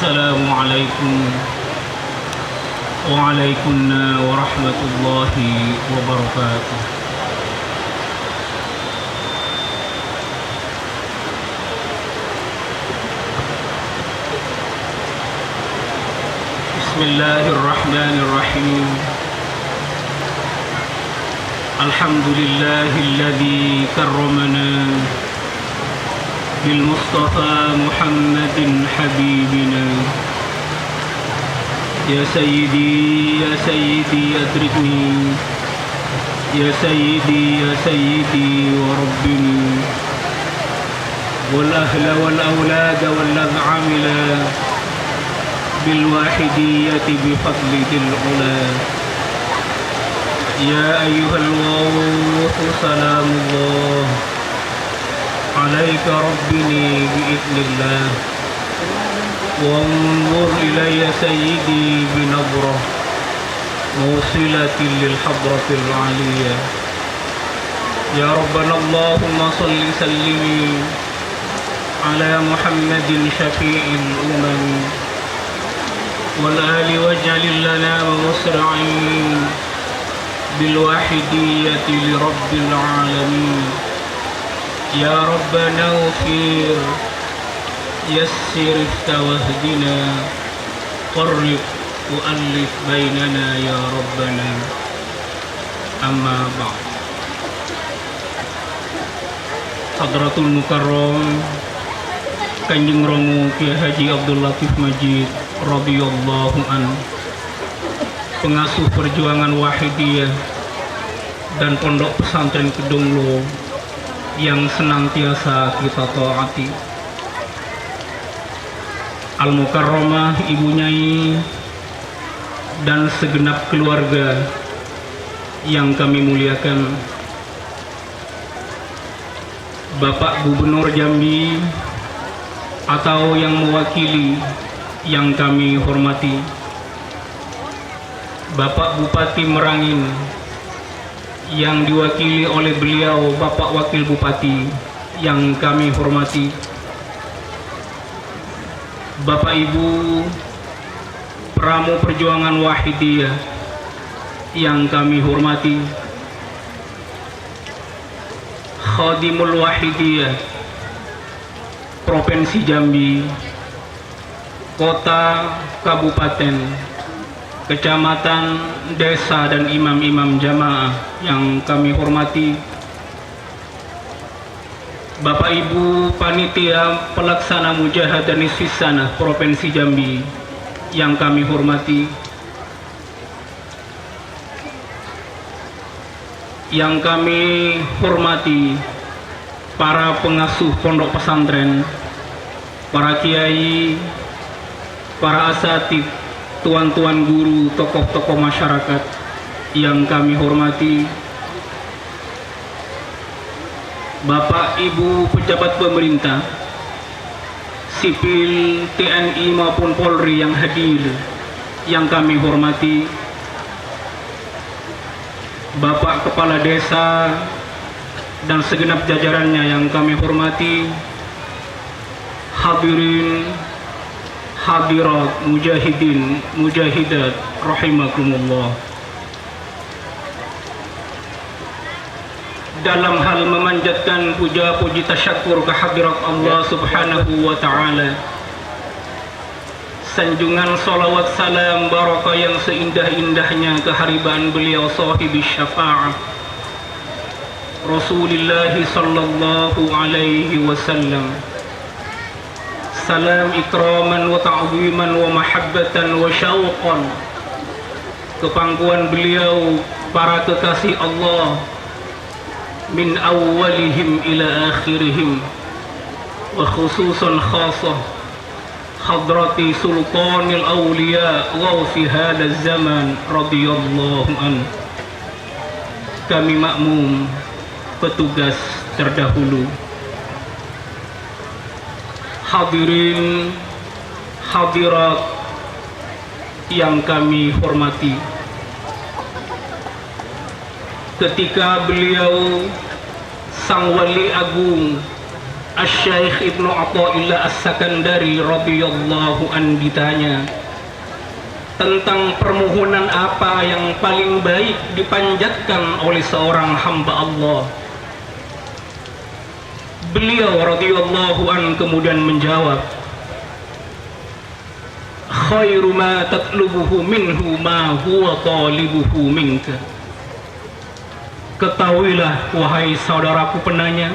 Assalamualaikum Waalaikumsalam warahmatullahi wabarakatuh. Bismillahirrahmanirrahim. Alhamdulillahilladzi karramana bil Mustafa Muhammadin habibina. Ya Sayyidi adrikni. Ya Sayyidi wa Rabbini. Wal ahla wal awlada wal amila bil wahidiyati bi fadli dil ula. Ya ayyuhal wawuhu salamullah alaika rabbini bi idnillah. وانظر إلي سيدي بنظرة موصلة للحضرة العالية. يا ربنا اللهم صل سلم على محمد شفيع الأمم والآل واجعل لنا مسرعين بالواحدية لرب العالمين. يا ربنا اغفر يسر واهدنا قرب وألف بيننا يا ربنا. أما بعد. Hadratul Mukarram Kanjeng Romo Kiai Haji Abdul Latif Majid radhiyallahu anhu, pengasuh perjuangan Wahidiyah dan Pondok Pesantren Kedunglo yang senantiasa kita taati. Al-Mukarramah Ibu Nyai dan segenap keluarga yang kami muliakan, Bapak Gubernur Jambi atau yang mewakili yang kami hormati, Bapak Bupati Merangin yang diwakili oleh beliau Bapak Wakil Bupati yang kami hormati, Bapak Ibu Pramu Perjuangan Wahidiyah yang kami hormati, Khadimul Wahidiyah Provinsi Jambi, Kota, Kabupaten, Kecamatan, Desa dan imam-imam jamaah yang kami hormati, Bapak Ibu Panitia Pelaksana Mujahadah Nisfis Sanah Provinsi Jambi yang kami hormati, yang kami hormati para pengasuh pondok pesantren, para kiai, para asatid, tuan-tuan guru, tokoh-tokoh masyarakat yang kami hormati, Bapak Ibu pejabat pemerintah, sipil, TNI maupun Polri yang hadir yang kami hormati, Bapak Kepala Desa dan segenap jajarannya yang kami hormati, hadirin, hadirat, mujahidin, mujahidat, rahimakumullah. Dalam hal memanjatkan puja-puji tasyakur kehadirat Allah Subhanahu wa Ta'ala, sanjungan salawat salam barakah yang seindah-indahnya keharibaan beliau sahibi syafa'ah Rasulullah sallallahu alaihi wasallam. Salam ikraman wa ta'ziman wa mahabbatan wa syauqan, kepangkuan beliau para kekasih Allah min awalihim ila akhirihim, wa khususan khasah hadrati sultanil awliya wa fi hadha zaman radhiyallahu an. Kami makmum petugas terdahulu, hadirin hadirat yang kami hormati, ketika beliau Sang Wali Agung Asy-Syaikh Ibnu Athaillah As-Sakandari radhiyallahu an ditanya tentang permohonan apa yang paling baik dipanjatkan oleh seorang hamba Allah. Beliau radhiyallahu an kemudian menjawab, khairu ma tatlubuhu minhu ma huwa talibuhu minka. Ketahuilah wahai saudaraku penanya,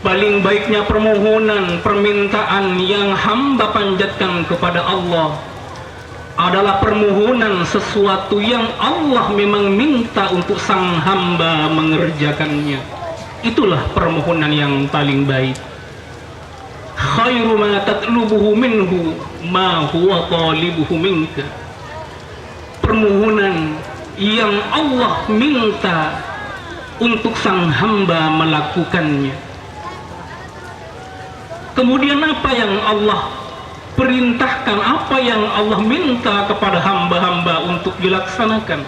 paling baiknya permohonan, permintaan yang hamba panjatkan kepada Allah adalah permohonan sesuatu yang Allah memang minta untuk sang hamba mengerjakannya. Itulah permohonan yang paling baik. Khairu ma tatlubuhu minhu ma huwa talibuhu minka. Permohonan yang Allah minta untuk sang hamba melakukannya. Kemudian apa yang Allah perintahkan, apa yang Allah minta kepada hamba-hamba untuk dilaksanakan.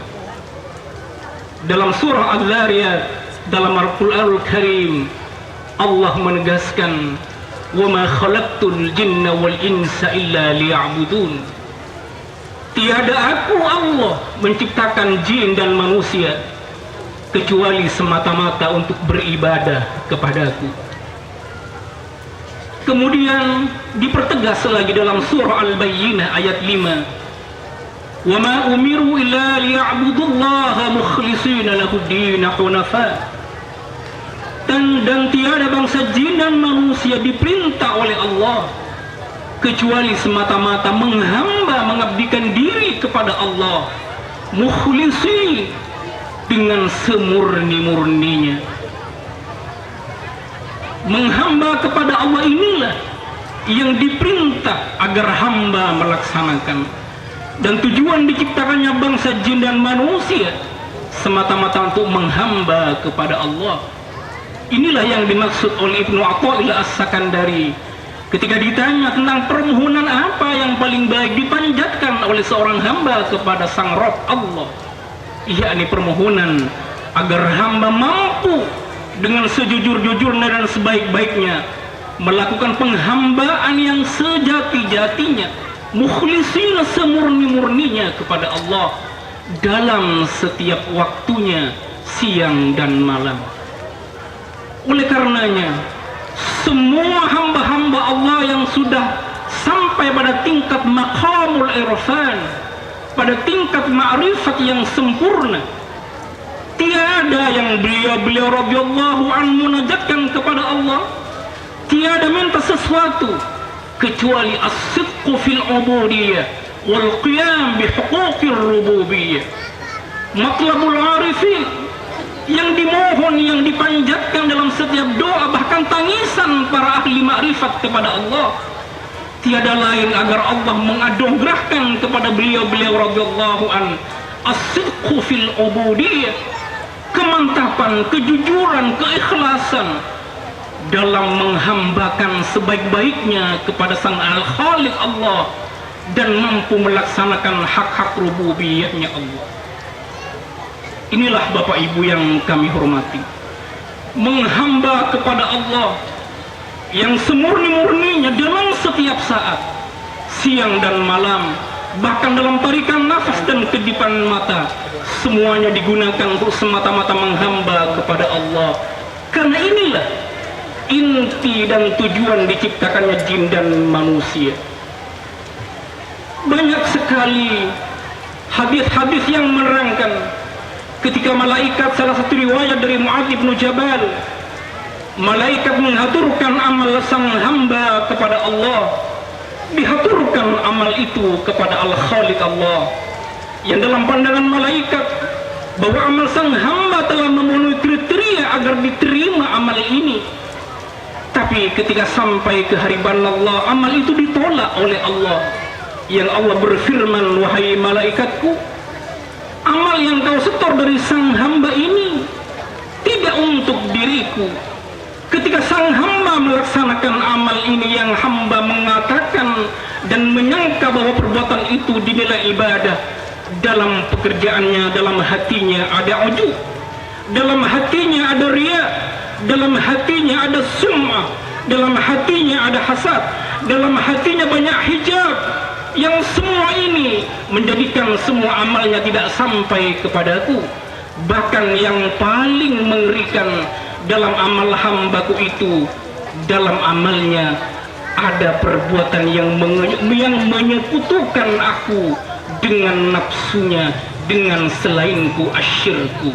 Dalam surah Al-Zariyat, dalam Al-Qur'anul Karim, Allah menegaskan, wa ma khalaqtul jinna wal insa illa liya'budun. Tiada aku Allah menciptakan jin dan manusia kecuali semata-mata untuk beribadah kepadaku. Kemudian dipertegas lagi dalam surah Al-Bayyinah ayat 5, wa ma umiru illa liya'budullaha mukhlishina lahud-din hunafa. Dan tiada bangsa jin dan manusia diperintah oleh Allah kecuali semata-mata menghamba, mengabdikan diri kepada Allah, mukhlisi, dengan semurni-murninya. Menghamba kepada Allah inilah yang diperintah agar hamba melaksanakan. Dan tujuan diciptakannya bangsa jin dan manusia semata-mata untuk menghamba kepada Allah. Inilah yang dimaksud oleh Ibnu Athaillah As-Sakandari ketika ditanya tentang permohonan apa yang paling baik dipanjatkan oleh seorang hamba kepada sang Rabb Allah, yakni permohonan agar hamba mampu dengan sejujur-jujurnya dan sebaik-baiknya melakukan penghambaan yang sejati-jatinya, mukhlisin, semurni-murninya kepada Allah dalam setiap waktunya, siang dan malam. Oleh karenanya, semua hamba-hamba Allah yang sudah sampai pada tingkat maqamul irfan, pada tingkat ma'rifat yang sempurna, tiada yang beliau radhiyallahu anhu munajatkan kepada Allah, tiada minta sesuatu kecuali as-sidqu fil ubudiyah wal qiyam bi huquqir rububiyyah. Matlabul arifin, yang dimohon, yang dipanjatkan dalam setiap doa, bahkan tangisan para ahli makrifat kepada Allah, tiada lain agar Allah menganugerahkan kepada beliau radhiyallahu an as-sidqu fil ubudiyah, kemantapan, kejujuran, keikhlasan dalam menghambakan sebaik-baiknya kepada sang Al-Khaliq Allah dan mampu melaksanakan hak-hak rububiyahnya Allah. Inilah Bapak Ibu yang kami hormati, menghamba kepada Allah yang semurni-murninya dalam setiap saat, siang dan malam, bahkan dalam tarikan nafas dan kedipan mata, semuanya digunakan untuk semata-mata menghamba kepada Allah. Karena inilah inti dan tujuan diciptakannya jin dan manusia. Banyak sekali hadis-hadis yang menerangkan ketika malaikat, salah satu riwayat dari Mu'adz bin Jabal, malaikat menghaturkan amal sang hamba kepada Allah, dihaturkan amal itu kepada Al-Khaliq Allah, yang dalam pandangan malaikat bahwa amal sang hamba telah memenuhi kriteria agar diterima amal ini. Tapi ketika sampai ke hariban Allah, amal itu ditolak oleh Allah, yang Allah berfirman, wahai malaikatku, amal yang kau setor dari sang hamba ini tidak untuk diriku. Ketika sang hamba melaksanakan amal ini yang hamba mengatakan dan menyangka bahwa perbuatan itu dinilai ibadah, dalam pekerjaannya, dalam hatinya ada ujub, dalam hatinya ada riya, dalam hatinya ada sum'ah, dalam hatinya ada hasad, dalam hatinya banyak hijab, yang semua ini menjadikan semua amalnya tidak sampai kepadaku. Bahkan yang paling mengerikan dalam amal hambaku itu, dalam amalnya ada perbuatan yang menyekutukan aku dengan nafsunya, dengan selainku, asyirku.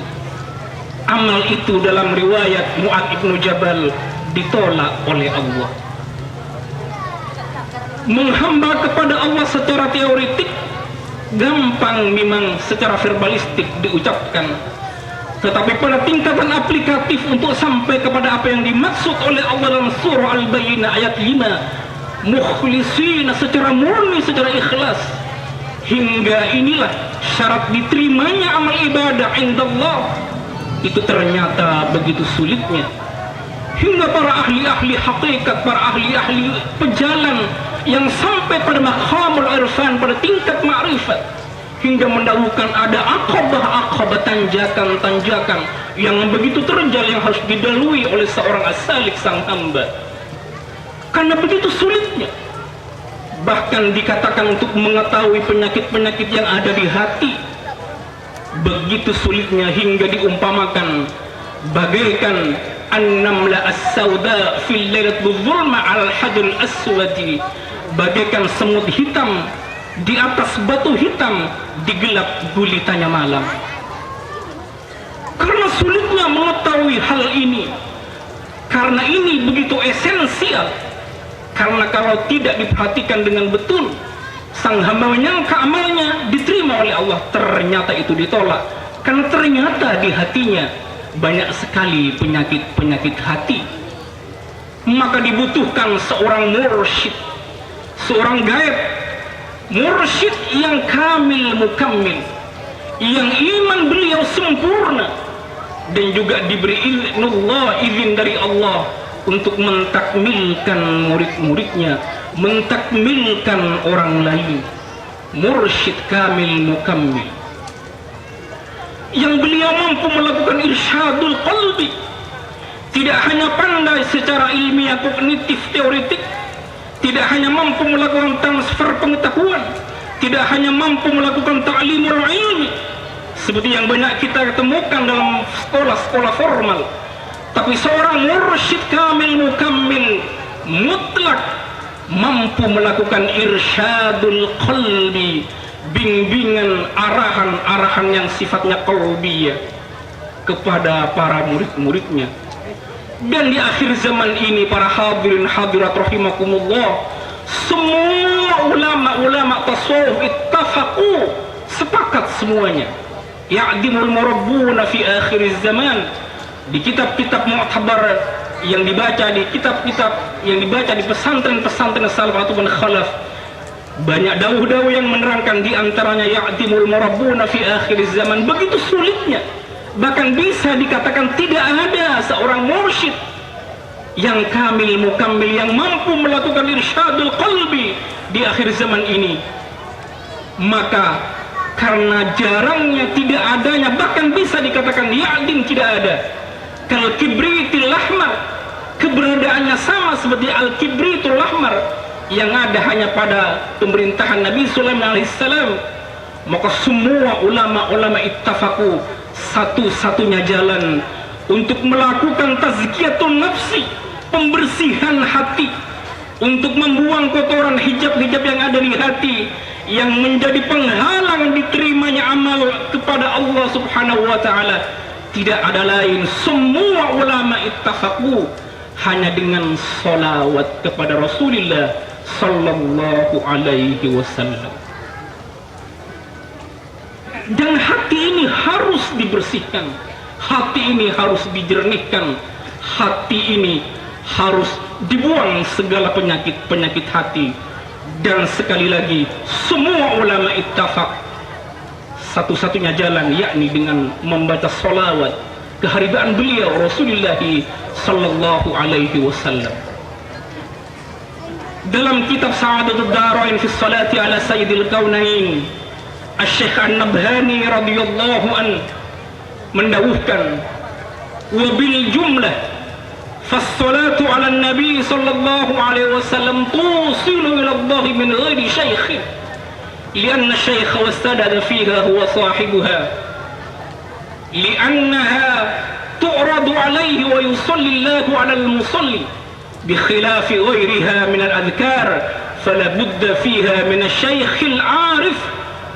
Amal itu dalam riwayat Mu'adz ibnu Jabal ditolak oleh Allah. Menghamba kepada Allah secara teoretik gampang, memang secara verbalistik diucapkan, tetapi pada tingkatan aplikatif untuk sampai kepada apa yang dimaksud oleh Allah dalam surah Al-Bayyinah ayat 5, mukhlisina, secara murni, secara ikhlas, hingga inilah syarat diterimanya amal ibadah indallah, itu ternyata begitu sulitnya. Hingga para ahli-ahli hakikat, para ahli-ahli pejalan yang sampai pada maqamul irfan, pada tingkat ma'rifat, hingga mendahulukan ada aqabah, tanjakan yang begitu terjal, yang harus dilalui oleh seorang as-salik, sang hamba, karena begitu sulitnya. Bahkan dikatakan untuk mengetahui penyakit-penyakit yang ada di hati, begitu sulitnya, hingga diumpamakan bagaikan an-namla as-sauda fil lailatul zulma al hadul aswadi, bagaikan semut hitam di atas batu hitam di gelap gulitanya malam. Karena sulitnya mengetahui hal ini, karena ini begitu esensial, karena kalau tidak diperhatikan dengan betul, sang hamba menyangka amalnya diterima oleh Allah, ternyata itu ditolak. Karena ternyata di hatinya banyak sekali penyakit-penyakit hati. Maka dibutuhkan seorang mursyid, seorang gaib, mursyid yang kamil mukammil, yang iman beliau sempurna, dan juga diberi izin dari Allah untuk mentakmilkan murid-muridnya, mentakmilkan orang lain. Mursyid kamil mukammil yang beliau mampu melakukan irsyadul qalbi, tidak hanya pandai secara ilmiah kognitif teoretik, tidak hanya mampu melakukan transfer pengetahuan, tidak hanya mampu melakukan ta'limul ilmi seperti yang banyak kita temukan dalam sekolah-sekolah formal, tapi seorang mursyid kamil mukammil mutlak mampu melakukan irsyadul qalbi, bimbingan, arahan-arahan yang sifatnya qalbiyah kepada para murid-muridnya. Dan di akhir zaman ini, para hadirin hadirat rahimakumullah, semua ulama-ulama tasawuf ittafaqu, sepakat semuanya, ya'dimul murabbuna fi akhir zaman. Di kitab-kitab mu'tabar yang dibaca, di kitab-kitab yang dibaca di pesantren-pesantren salaf ataupun khalaf, banyak dawuh-dawuh yang menerangkan, di antaranya ya'dimul murabbuna fi akhir zaman. Begitu sulitnya, bahkan bisa dikatakan tidak ada seorang mursyid yang kamil mukammil yang mampu melakukan irsyadul qalbi di akhir zaman ini. Maka karena jarangnya, tidak adanya, bahkan bisa dikatakan ya'dim tidak ada, kal kibritil ahmar, keberadaannya sama seperti al kibritul ahmar yang ada hanya pada pemerintahan Nabi Sulaiman alaihissalam. Maka semua ulama-ulama ittafaqu, satu-satunya jalan untuk melakukan tazkiyatun nafsi, pembersihan hati, untuk membuang kotoran hijab-hijab yang ada di hati yang menjadi penghalang diterimanya amal kepada Allah subhanahu wa ta'ala, tidak ada lain. Semua ulama ittafaqu hanya dengan salawat kepada Rasulullah sallallahu alaihi wasallam. Dan hati ini harus dibersihkan, hati ini harus dijernihkan, hati ini harus dibuang segala penyakit-penyakit hati. Dan sekali lagi, semua ulama ittafaq, satu-satunya jalan yakni dengan membaca salawat keharibaan beliau Rasulullah sallallahu alaihi wasallam. Dalam kitab Sa'adatud Darain fi Salati ala Sayyidil Kaunain, Asy-Syaikh An-Nabhani radhiyallahu an mendawuhkan, وبالجملة فالصلاة على النبي صلى الله عليه وسلم توصل إلى الله من غير شيخ، لأن الشيخ والسدد فيها هو صاحبها، لأنها تعرض عليه ويصلي الله على المصلي، بخلاف غيرها من الأذكار فلا بد فيها من الشيخ العارف،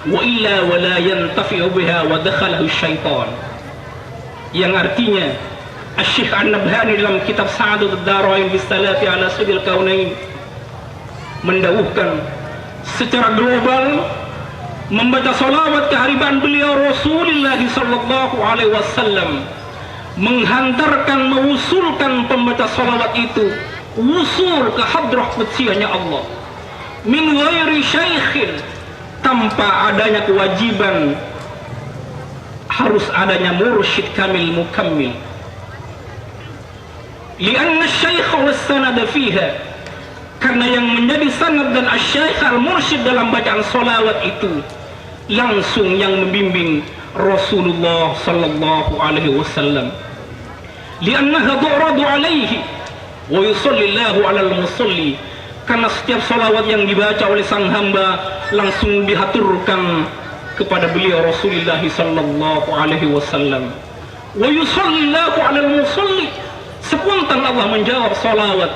وإلا ولا ينتفع بها ودخله الشيطان. Yang artinya Asy-Syaikh An-Nabhani dalam kitab Sa'adat ad-Darain bis-salati ala sayyidil kaunain mendawuhkan secara global membaca salawat kehadiran beliau Rasulullah sallallahu alaihi wasallam menghantarkan, mengusulkan pembaca salawat itu usul ke hadrah qudsiyahnya Allah min ghairi syaikhin, tanpa adanya kewajiban harus adanya mursyid kamil mukammil. Lianna syaikh was-sanad fiha, karena yang menjadi sanad dan asy-syaikh al-mursyid dalam bacaan salawat itu langsung yang membimbing Rasulullah sallallahu alaihi wasallam. Liannaha tu'radu alaihi wa yusallillahu alal musalli, karena setiap salawat yang dibaca oleh sang hamba langsung dihaturkan kepada beliau Rasulullah sallallahu alaihi wasallam. Wa yusallillahu alal musalli, spontan Allah menjawab salawat.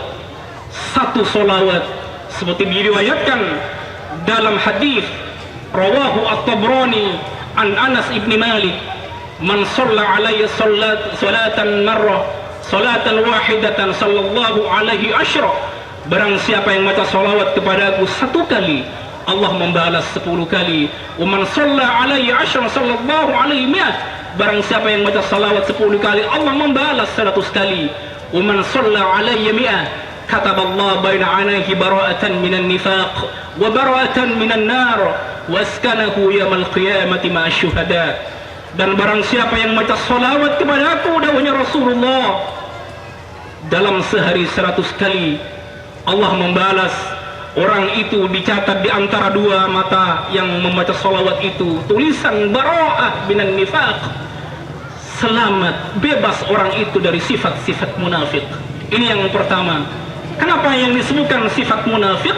Satu salawat seperti diriwayatkan dalam hadis rawahu at-Tabrani an Anas ibn Malik, man shalla alayya salatan marrah salatan wahidatan sallallahu alaihi asyra, barang siapa yang baca salawat kepadaku satu kali Allah membalas 10 kali. Wa man shalla alayya asyra sallallahu alaihi mi'ah, barang siapa yang baca salawat 10 kali Allah membalas 100 kali. Wa man shalla alayya mi'ah kataballahu baina 'ainaihi bara'atan minan nifaq wa bara'atan minan nar wa askanahu yaumil qiyamati ma'asy syuhada. Dan barang siapa yang baca salawat kepadaku, dawuhnya Rasulullah, dalam sehari 100 kali Allah membalas, orang itu dicatat di antara dua mata yang membaca salawat itu tulisan bara'ah minan nifaq, selamat, bebas orang itu dari sifat-sifat munafik. Ini yang pertama. Kenapa yang disebutkan sifat munafik?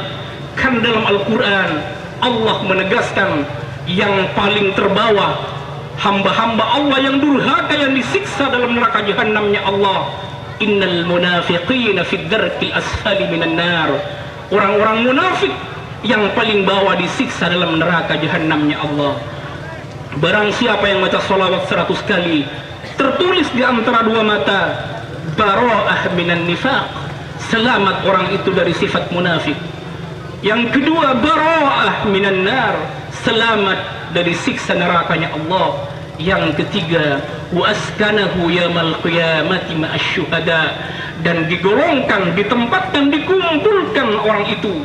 Kan dalam Al-Quran Allah menegaskan yang paling terbawah hamba-hamba Allah yang durhaka, yang disiksa dalam neraka jahanamnya Allah, innal munafiqina fid darkil asfali minan nar, orang-orang munafik yang paling bawah disiksa dalam neraka jahanamnya Allah. Barang siapa yang baca salawat 100 kali tertulis di antara dua mata bara'ah minan nifaq, selamat orang itu dari sifat munafik. Yang kedua bara'ah minan nar, selamat dari siksa nerakanya Allah. Yang ketiga wa askanahu yaumil qiyamati ma'asy syuhada, dan digolongkan, ditempatkan, dikumpulkan orang itu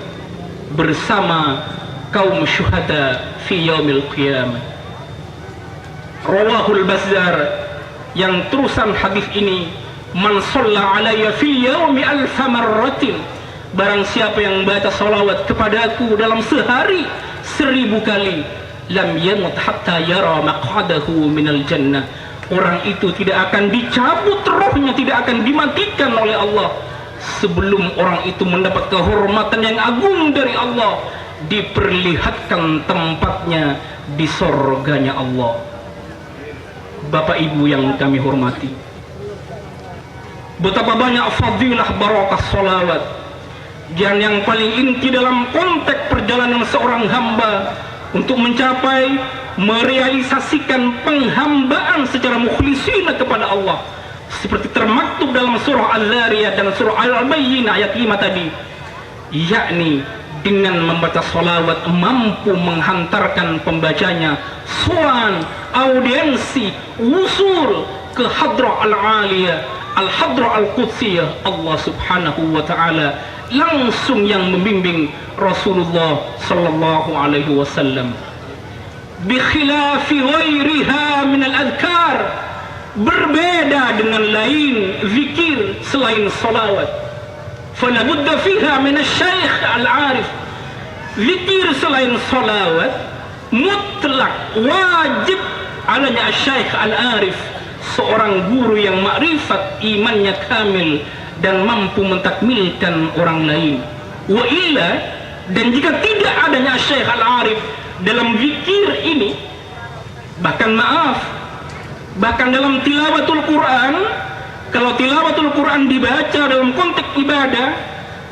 bersama kaum syuhada fi yaumil qiyamah. Rawahul Bazzar, yang terusan hadis ini, man shalla alayya fil yaumi alfa marratin, barang siapa yang baca salawat kepadaku dalam sehari 1000 kali, lam yamut hatta yara maq'adahu minal jannah, orang itu tidak akan dicabut rohnya, tidak akan dimatikan oleh Allah sebelum orang itu mendapat kehormatan yang agung dari Allah, diperlihatkan tempatnya di surganya Allah. Bapak Ibu yang kami hormati, betapa banyak fadilah barakah salawat. Dan yang paling inti dalam konteks perjalanan seorang hamba untuk mencapai, merealisasikan penghambaan secara mukhlisina kepada Allah, seperti termaktub dalam surah Al-Zariyat dan surah Al-Bayyinah ayat 5 tadi, yakni dengan membaca salawat mampu menghantarkan pembacanya suan, audiensi, usul ke hadrah al-aliyah, al-hadrah al-qudsiyah Allah subhanahu wa ta'ala, langsung yang membimbing Rasulullah sallallahu alaihi wasallam. Bikhilafi ghairiha min al-adhkar, berbeda dengan lain zikir selain salawat. Fala budda fiha min asy-syaikh al-arif, zikir selain salawat mutlak wajib adanya asy-syaikh al-arif, seorang guru yang makrifat, imannya kamil dan mampu mentakmilkan orang lain. Wa illa, dan jika tidak adanya Syekh Al-Arif dalam zikir ini, bahkan dalam tilawatul Quran, kalau tilawatul Quran dibaca dalam konteks ibadah,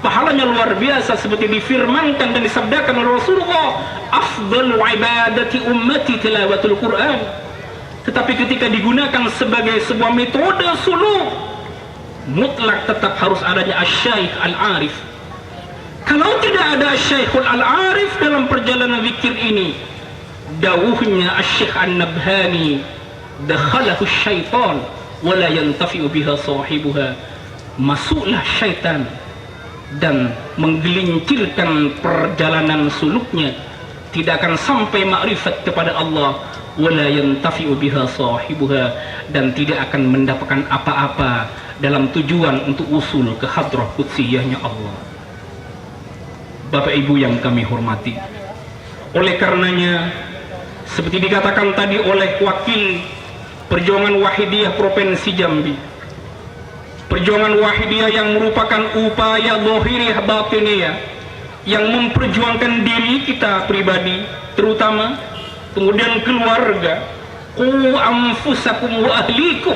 pahalanya luar biasa seperti difirmankan dan disabdakan oleh Rasulullah, afdhalu ibadati ummati tilawatul Quran. Tetapi ketika digunakan sebagai sebuah metode suluk, mutlak tetap harus adanya Asy-Syaikh Al-Arif. Kalau tidak ada Syekhul Al-Arif dalam perjalanan zikir ini, dawuhnya Asy-Syaikh An-Nabhani, dakhalahu syaitan wa la yantafi'u biha sahibuha, masuklah syaitan dan menggelincirkan perjalanan suluknya, tidak akan sampai makrifat kepada Allah, wala yantafi'u biha sahibuha, dan tidak akan mendapatkan apa-apa dalam tujuan untuk usul ke hadrah qudsiyahnya Allah. Bapak Ibu yang kami hormati, oleh karenanya seperti dikatakan tadi oleh wakil Perjuangan Wahidiyah Provinsi Jambi, Perjuangan Wahidiyah yang merupakan upaya zahiriyah batiniyah yang memperjuangkan diri kita pribadi terutama, kemudian keluarga, qu anfusakum wa ahlikum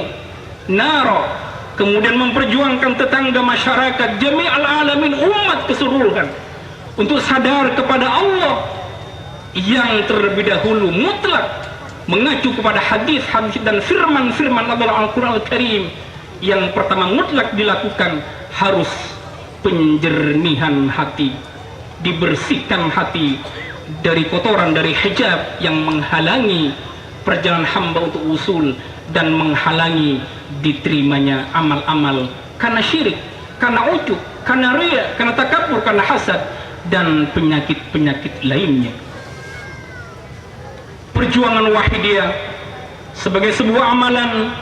nara, kemudian memperjuangkan tetangga, masyarakat, jami'al alamin, umat keseluruhan untuk sadar kepada Allah yang terlebih dahulu mutlak mengacu kepada hadis-hadis dan firman-firman Allah Al-Quran Al-Karim. Yang pertama mutlak dilakukan harus penjernihan hati, dibersihkan hati dari kotoran, dari hijab yang menghalangi perjalanan hamba untuk usul dan menghalangi diterimanya amal-amal karena syirik, karena ujub, karena riya, karena takabur, karena hasad dan penyakit-penyakit lainnya. Perjuangan Wahidiyah sebagai sebuah amalan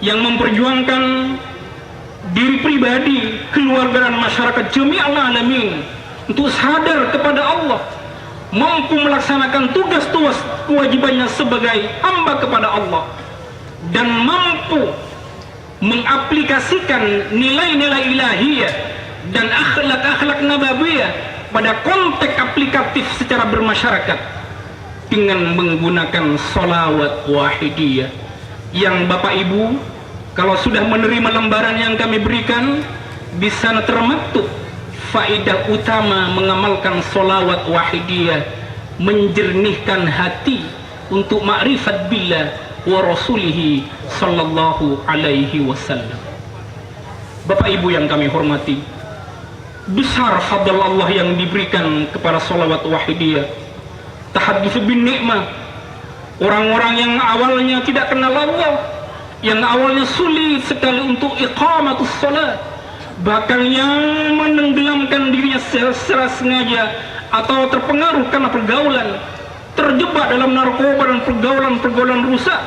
yang memperjuangkan diri pribadi, keluarga dan masyarakat jami'al alamin untuk sadar kepada Allah, mampu melaksanakan tugas-tugas kewajibannya sebagai hamba kepada Allah, dan mampu mengaplikasikan nilai-nilai ilahiyah dan akhlak-akhlak nabawiyah pada konteks aplikatif secara bermasyarakat dengan menggunakan sholawat wahidiyah yang Bapak Ibu kalau sudah menerima lembaran yang kami berikan, di sana termaktub faedah utama mengamalkan sholawat wahidiyah, menjernihkan hati untuk ma'rifat billah wa rasulihi sallallahu alaihi wasallam. Bapak Ibu yang kami hormati, besar fadl Allah yang diberikan kepada sholawat wahidiyah. Tahadduts bin nikmah, orang-orang yang awalnya tidak kenal Allah, yang awalnya sulit sekali untuk iqamatus salat, bahkan yang menenggelamkan dirinya secara sengaja atau terpengaruh karena pergaulan, terjebak dalam narkoba dan pergaulan rusak,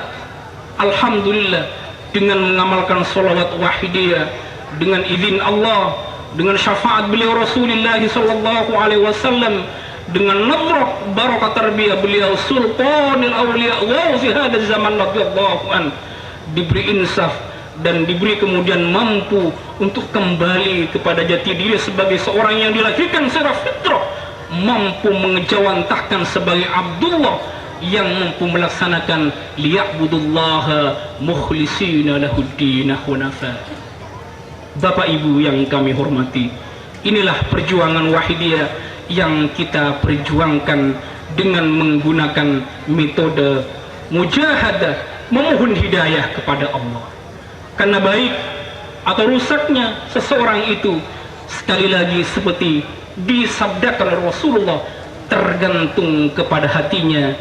alhamdulillah dengan mengamalkan sholawat wahidiyah, dengan izin Allah, dengan syafaat beliau Rasulullah sallallahu alaihi wasallam, dengan nadrah barakat tarbiyah beliau sultanil awliya wa fi hadzal zaman radhiyallahu an, diberi insaf dan diberi kemudian mampu untuk kembali kepada jati diri sebagai seorang yang dilahirkan secara fitrah, mampu mengejawantahkan sebagai Abdullah yang mampu melaksanakan liya'budullaha mukhlishina lahuddin hunafa. Bapak Ibu yang kami hormati, inilah perjuangan Wahidiyah yang kita perjuangkan dengan menggunakan metode mujahadah, memohon hidayah kepada Allah. Karena baik atau rusaknya seseorang itu sekali lagi seperti disabdakan oleh Rasulullah tergantung kepada hatinya.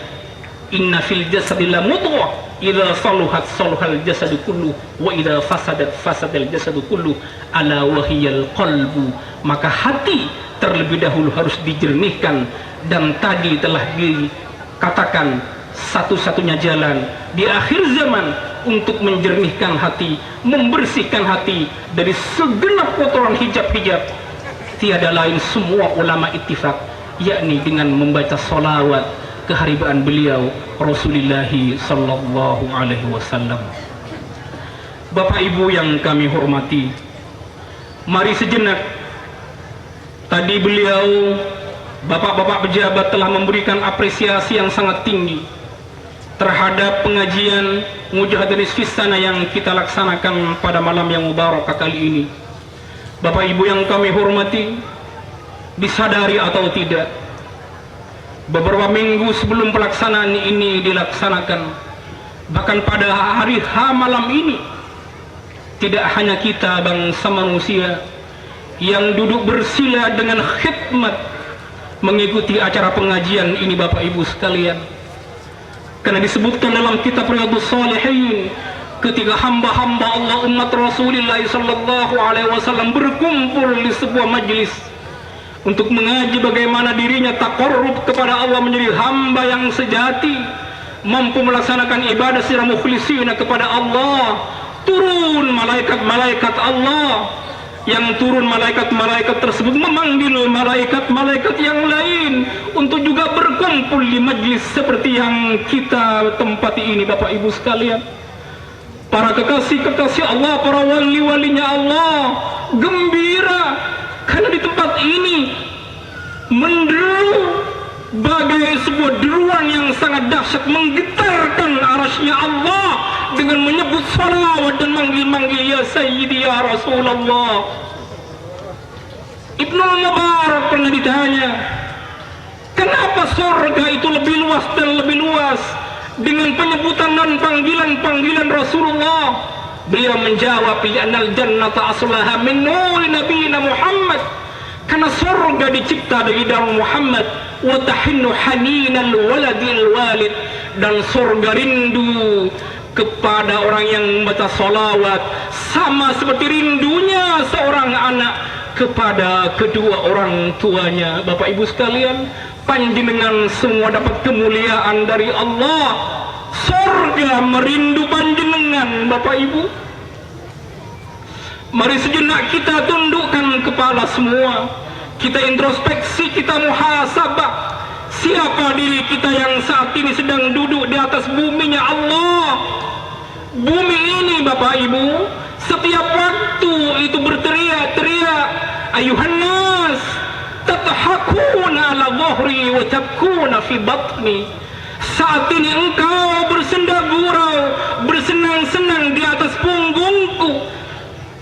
Inna fil jasadi la mudghah idza saluhat saluhal jasadu kullu wa idza fasadat fasadal jasadu kullu ala wahiyal qalbu. Maka hati terlebih dahulu harus dijernihkan, dan tadi telah dikatakan satu-satunya jalan di akhir zaman untuk menjernihkan hati, membersihkan hati dari segenap kotoran hijab-hijab tiada lain, semua ulama ittifaq, yakni dengan membaca salawat keharibaan beliau Rasulullah sallallahu alaihi wasallam. Bapak Ibu yang kami hormati, mari sejenak. Tadi beliau, bapak-bapak pejabat telah memberikan apresiasi yang sangat tinggi terhadap pengajian Mujahidin Fisana yang kita laksanakan pada malam yang mubarak kali ini. Bapak Ibu yang kami hormati, disadari atau tidak, beberapa minggu sebelum pelaksanaan ini dilaksanakan, bahkan pada hari H malam ini, tidak hanya kita bangsa manusia yang duduk bersila dengan khidmat mengikuti acara pengajian ini, Bapak Ibu sekalian. Karena disebutkan dalam kitab Riyadhus Shalihin, ketika hamba-hamba Allah umat Rasulullah sallallahu alaihi wasallam berkumpul di sebuah majlis untuk mengaji bagaimana dirinya taqarrub kepada Allah, menjadi hamba yang sejati, mampu melaksanakan ibadah secara mukhlisina kepada Allah. Turun malaikat-malaikat Allah, yang turun malaikat-malaikat tersebut memanggil malaikat-malaikat yang lain untuk juga berkumpul di majlis seperti yang kita tempati ini, Bapak Ibu sekalian. Para kekasih-kekasih Allah, para wali-walinya Allah gembira karena di tempat ini menderu bagai sebuah deruan yang sangat dahsyat, menggetarkan arasnya Allah dengan menyebut salawat dan manggil-manggil ya Sayyidi ya Rasulullah. Ibnu Mubarak pernah ditanya, kenapa surga itu lebih luas dan lebih luas dengan penyebutan dan panggilan-panggilan Rasulullah? Beliau menjawab, li'annal jannata aslaha min nuri nabiyina Muhammad. Karena surga dicipta dari dalam Muhammad. Wa tahinnu haninal waladil walid, dan surga rindu kepada orang yang membaca salawat sama seperti rindunya seorang anak kepada kedua orang tuanya. Bapak Ibu sekalian, panjenengan semua dapat kemuliaan dari Allah. Surga merindu panjenengan, Bapak Ibu. Mari sejenak kita tundukkan kepala semua, kita introspeksi, kita muhasabah. Siapa diri kita yang saat ini sedang duduk di atas buminya Allah? Bumi ini, Bapak Ibu, setiap waktu itu berteriak-teriak, ayuhan nas tathakuna ala dhahri wa tabkuna fi batni. Saat ini engkau bersenda gurau, bersenang-senang di atas punggungku.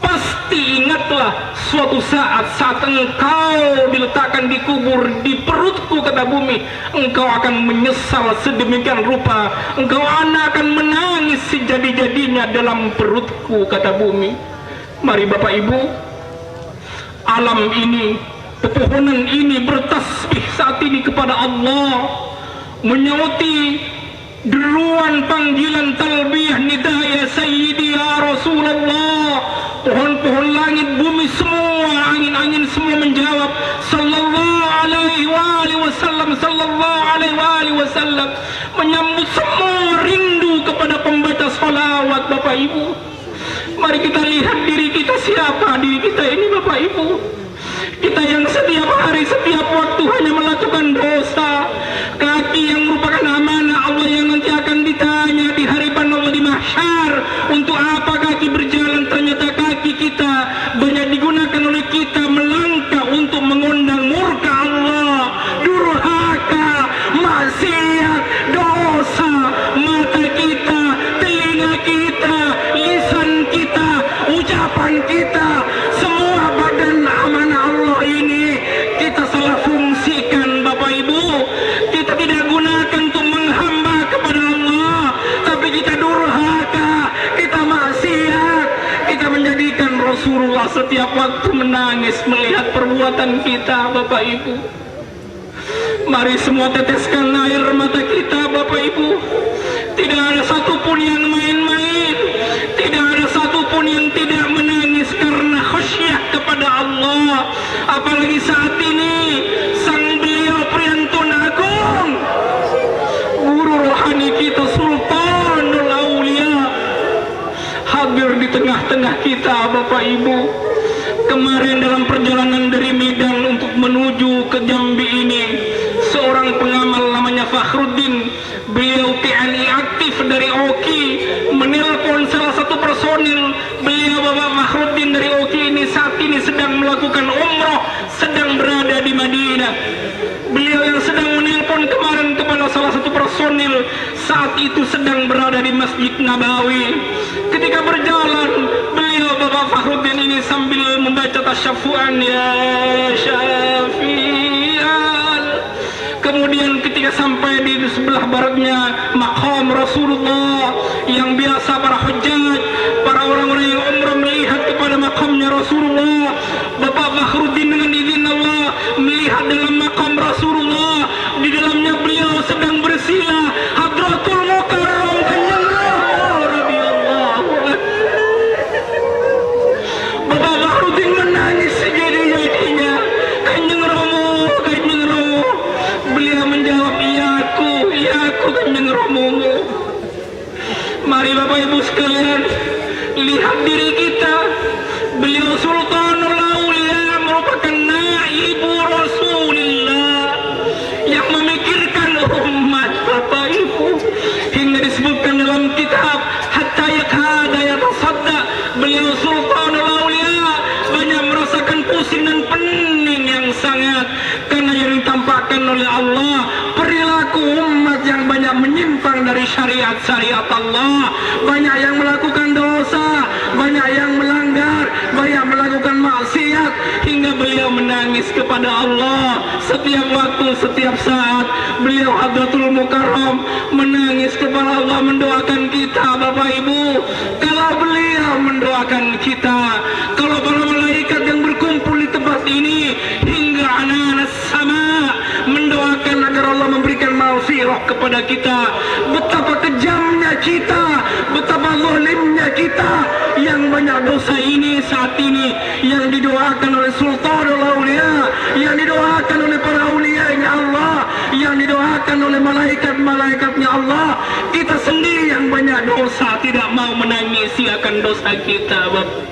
Pasti ingatlah suatu saat engkau diletakkan di kubur di perutku, kata bumi, engkau akan menyesal sedemikian rupa, engkau akan menangis sejadi-jadinya dalam perutku, kata bumi. Mari Bapak Ibu, alam ini, pepohonan ini bertasbih saat ini kepada Allah, menyauti deruan panggilan talbiyah nida ya Sayyidi ya Rasulullah. Pohon-pohon langit, bumi semua, angin-angin semua menjawab sallallahu alaihi wasallam, sallallahu alaihi wasallam, menyambut semua rindu kepada pembaca salawat. Bapak Ibu, mari kita lihat diri kita, siapa diri kita ini, Bapak Ibu. Kita yang setiap hari, setiap waktu hanya melakukan dosa, kaki yang merupakan amanah Allah yang nanti akan ditanya di hadapan Allah di mahsyar, untuk apa kaki berjalan? Ternyata kaki kita banyak digunakan oleh kita melangkah untuk mengundang murka Allah, durhaka, maksiat, dosa. Mata kita, telinga kita, lisan kita, ucapan kita, semua badan amanah Allah ini kita salah fungsikan, Bapak Ibu. Kita tidak gunakan untuk menghamba kepada Allah, tapi kita durhaka, kita maksiat, kita menjadikan Rasulullah setiap waktu menangis melihat perbuatan kita, Bapak Ibu. Mari semua teteskan air mata kita, Bapak Ibu. Tidak ada satupun yang main-main, tidak ada satupun yang tidak menangis karena khasyah kepada Allah. Apalagi saat ini sang beliau Priantun Agung, guru rohani kita, Sultanul Aulia, hadir di tengah-tengah kita, Bapak Ibu. Kemarin dalam perjalanan dari Medan untuk menuju ke Jambi ini, seorang pengamal namanya Fakhruddin, beliau TNI aktif dari Oki, menelpon salah satu personil beliau. Bapak Fakhruddin dari Oki ini saat ini sedang melakukan umroh, sedang berada di Madinah. Beliau yang sedang menelpon kemarin kepada salah satu personil saat itu sedang berada di Masjid Nabawi. Ketika berjalan, beliau Bapak Fakhruddin ini sambil membaca tasyafu'an, ya Syafi'al. Kemudian ketika sampai di sebelah baratnya maqam Rasulullah, yang biasa para hujjaj, para orang-orang yang umrah melihat kepada maqamnya Rasulullah, Bapak Fakhruddin dengan izin Allah melihat dalam maqam Rasulullah. Di dalamnya beliau sedang bersila Hadratul Mukarram Kanjeng radhiyallahu anhu. Bapak Fakhruddin menangis sejadi-jadinya. Kanjeng Romo, Kanjeng Romo. Beliau menjawab, iya aku Kanjeng Romomu. Mari Bapak Ibu sekalian, lihat diri kita. Beliau Sultanul Aulia, merupakan naibu Rasulullah yang memikirkan umat Bapak Ibu, hingga disebutkan dalam kitab hatta yakada yatasadda, beliau Sultanul Aulia banyak merasakan pusing dan pening yang sangat karena yang ditampakkan oleh Allah perilaku umat yang banyak menyimpang dari syariat-syariat Allah, banyak yang melakukan dosa, banyak yang melanggar, banyak melakukan maksiat, hingga beliau menangis kepada Allah setiap waktu, setiap saat. Beliau Hadratul Mukarram menangis kepada Allah, mendoakan kita Bapak Ibu. Kalau beliau mendoakan kita, kalau para malaikat yang berkumpul di tempat ini hingga anas sama mendoakan agar Allah memberikan maghfirah kepada kita, betapa kejamnya kita, betapa zalimnya kita yang banyak dosa ini saat ini yang didoakan oleh Sultanul Aulia, yang didoakan oleh para aulianya Allah, yang didoakan oleh malaikat-malaikatnya Allah. Kita sendiri yang banyak dosa tidak mau menangisi akan dosa kita, Bapak.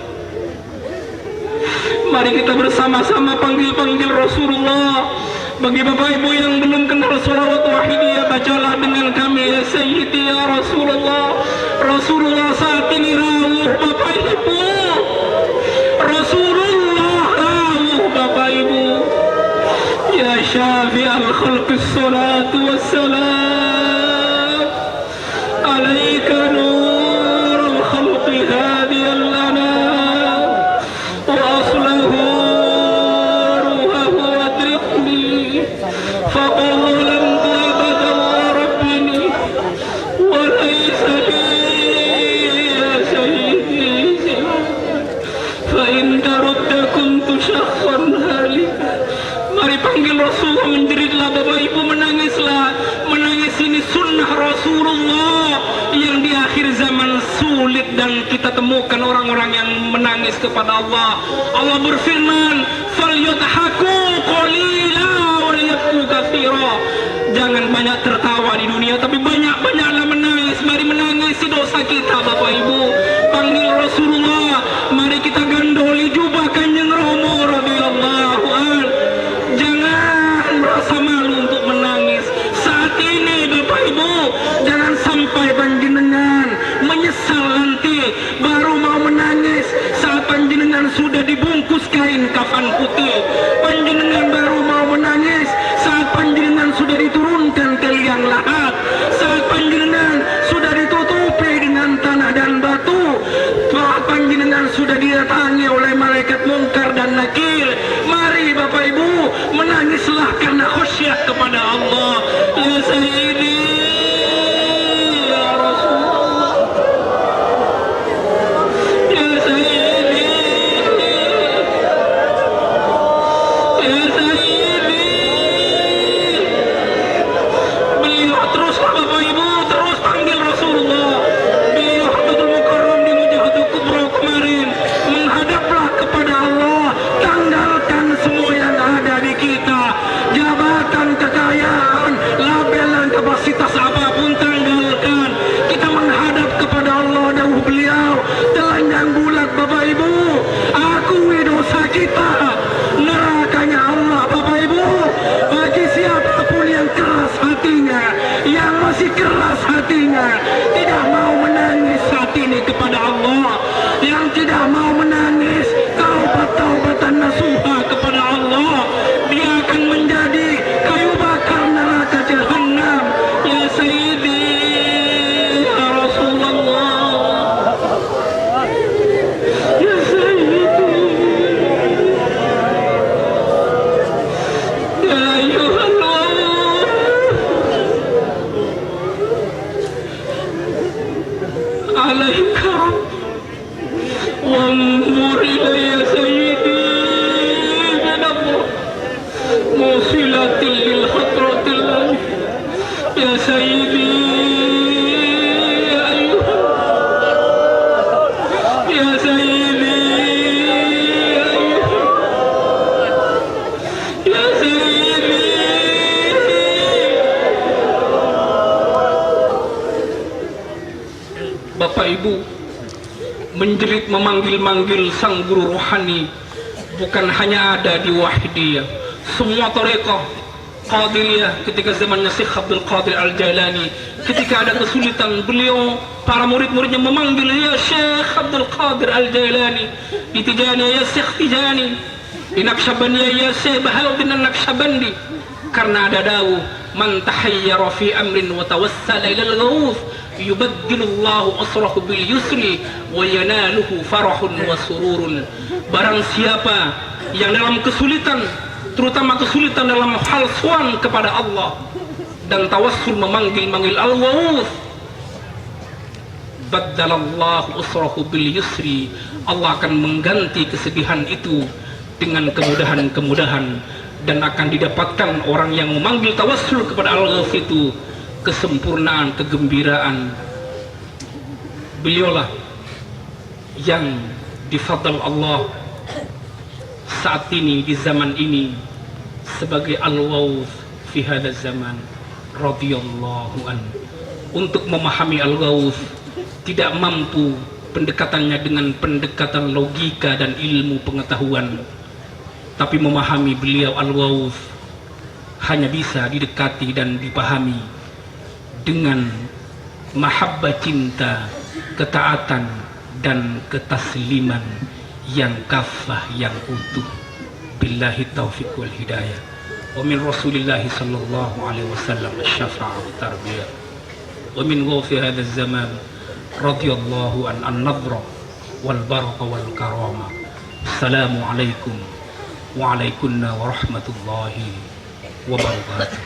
Mari kita bersama-sama panggil-panggil Rasulullah. Bagi Bapak Ibu yang belum kenal sholawat wahidiyah, bacalah dengan kami, ya Sayyidi ya Rasulullah. Rasulullah saat ini rawuh Bapak Ibu. Rasulullah rawuh Bapak Ibu. Ya syafi'al khalqis salatu wassalam alaika nurul khalqi hadiyal lana wa aslahu ruhahu adrikni faqul lam tu'ibada wa rabbini wa laysa li ya sayyidi fa in tarudda kuntu syakhsan halika. Mari panggil Rasulullah, menjeritlah Bapak Ibu, menangislah. Menangis ini sunnah Rasulullah yang di akhir zaman sulit, dan kita temukan orang-orang yang menangis kepada Allah. Allah berfirman, falyadhaku qalila waliyabku katsira. Jangan banyak tertawa di dunia, tapi banyak-banyaklah menangis. Mari menangisi dosa kita Bapak Ibu. Panggil Rasulullah, mari kita gandoli jubah Kanjeng Romo radhiyallahu anhu. Jangan merasa malu untuk menangis saat ini Bapak Ibu. Jangan sampai panjenengan menyesal nanti baru mau menangis saat panjenengan sudah dibungkus kain kafan putih. Panjenengan baru mau menangis saat panjenengan sudah diturunkan ke liang lahat, saat panjenengan sudah ditutupi dengan tanah dan batu, saat panjenengan sudah didatangi oleh malaikat mungkar dan nakir. Mari Bapak Ibu, menangislah karena khusyuk kepada Allah. Ya Sayyidi ya Rasulullah, ya Sayyidi ya Sayyidi. Beliau teruslah Bapak Ibu, terus panggil Rasulullah. Beliau Hadratul Mukarram di Mujahatul Kubra kemarin menghadaplah ya ayyuhallah alaika wanzur ilayya sayyidi binabur musilatil lil hadratil ya sayyidi Bapak Ibu menjerit memanggil-manggil sang guru rohani bukan hanya ada di Wahidiyah, semua tarekat Qadiriyah ketika zamannya Syekh Abdul Qadir Al-Jailani, ketika ada kesulitan beliau para murid-muridnya memanggil ya Syekh Abdul Qadir Al-Jailani, di Tijaniyah ya Syekh Tijani, di Naqsyabandiyah ya Syekh Bahaluddin An-Naqsyabandi, karena ada dawuh man tahayyara fi amrin wa tawassala ila al-ghawth yubaddilullahu asrahu bil yusri wa yanaluhu farahun wa sururun. Barang siapa yang dalam kesulitan, terutama kesulitan dalam hal sowan kepada Allah dan tawassul memanggil-manggil al-ghawth, baddalallahu asrahu bil yusri, Allah akan mengganti kesedihan itu dengan kemudahan-kemudahan, dan akan didapatkan orang yang memanggil tawassul kepada al-ghawth itu kesempurnaan, kegembiraan. Beliaulah yang difadal Allah saat ini di zaman ini sebagai al-ghawth fi hadzal zaman radhiyallahu an. Untuk memahami al-ghawth tidak mampu pendekatannya dengan pendekatan logika dan ilmu pengetahuan, tapi memahami beliau al-ghawth hanya bisa didekati dan dipahami dengan mahabbah cinta, ketaatan dan ketasliman yang kafah, yang utuh. Billahi taufiq wal hidayah. Wa min Rasulillah sallallahu alaihi wasallam asy-syafa'ah wa tarbiyah. Wa min ghawfi hadzal zaman radhiyallahu an-nadhra wal baraka wal karama. Assalamu alaikum wa alaikunna wa rahmatullahi wa barakatuh.